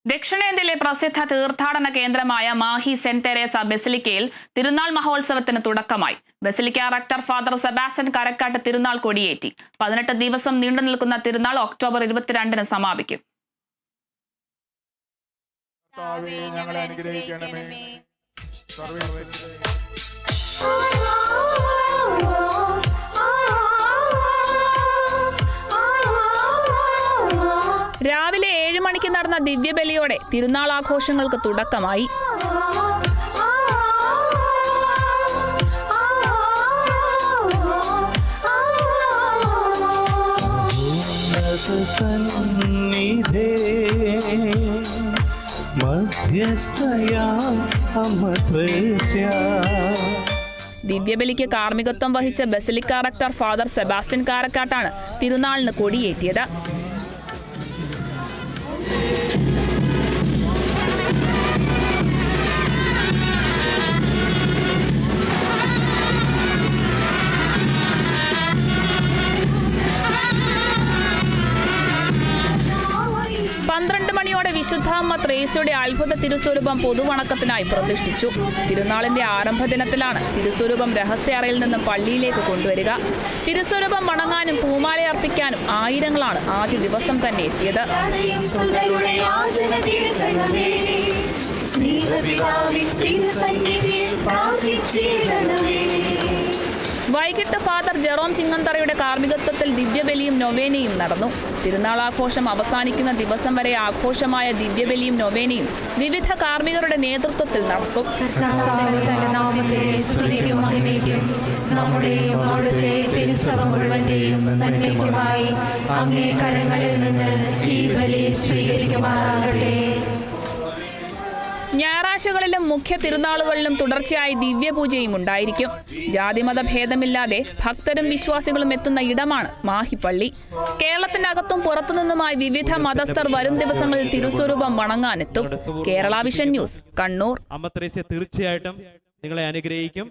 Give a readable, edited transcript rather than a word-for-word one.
ദക്ഷിണേന്ത്യയിലെ പ്രസിദ്ധ തീർത്ഥാടന കേന്ദ്രമായ മാഹി സെന്റ് തെരേസ ബസിലിക്കയിൽ തിരുനാൾ മഹോത്സവത്തിന് തുടക്കമായി. Basilica rector father Sebastian Karakkattu തിരുനാൾ കൊടിയേറ്റി. 18 ദിവസം നീണ്ടു നിൽക്കുന്ന തിരുനാൾ ഒക്ടോബർ 22-ന് സമാപിക്കും. രാവിലെ 7 മണിക്ക് നടന്ന ദിവ്യബലിയോടെ തിരുനാൾ ആഘോഷങ്ങൾക്ക് തുടക്കമായി. ദിവ്യബലിക്ക് കാർമ്മികത്വം വഹിച്ച ബസിലിക്ക റക്ടർ ഫാദർ സെബാസ്റ്റ്യൻ കാരക്കാട്ടാണ് തിരുനാളിന് കൊടിയേറ്റിയത്. മണിയോടെ വിശുദ്ധാമ്മ ത്രേസ്യയുടെ അത്ഭുത തിരുസ്വരൂപം പൊതുവണക്കത്തിനായി പ്രതിഷ്ഠിച്ചു. തിരുനാളിന്റെ ആരംഭ ദിനത്തിലാണ് തിരുസ്വരൂപം രഹസ്യാറയിൽ നിന്നും പള്ളിയിലേക്ക് കൊണ്ടുവരിക. തിരുസ്വരൂപം വണങ്ങാനും പൂമാലയർപ്പിക്കാനും ആയിരങ്ങളാണ് ആദ്യ ദിവസം തന്നെ എത്തിയത്. വൈകിട്ട് ഫാദർ ജെറോം ചിങ്ങന്തറയുടെ കാർമ്മികത്വത്തിൽ ദിവ്യബലിയും നൊവേനയും നടന്നു. തിരുനാളാഘോഷം അവസാനിക്കുന്ന ദിവസം വരെ ആഘോഷമായ ദിവ്യബലിയും നൊവേനയും വിവിധ കാർമ്മികരുടെ നേതൃത്വത്തിൽ നടക്കും. ഞായറാഴ്ചകളിലും മുഖ്യ തിരുനാളുകളിലും തുടർച്ചയായി ദിവ്യപൂജയും ഉണ്ടായിരിക്കും. ജാതിമത ഭേദമില്ലാതെ ഭക്തരും വിശ്വാസികളും എത്തുന്ന ഇടമാണ് മാഹിപ്പള്ളി. കേരളത്തിനകത്തും പുറത്തുനിന്നുമായി വിവിധ മതസ്ഥർ വരും ദിവസങ്ങളിൽ തിരുസ്വരൂപം വണങ്ങാനെത്തും. Kerala vision news, Kannur. അമ്മ ത്രേസ്യ തീർച്ചയായിട്ടും നിങ്ങളെ അനുഗ്രഹിക്കും.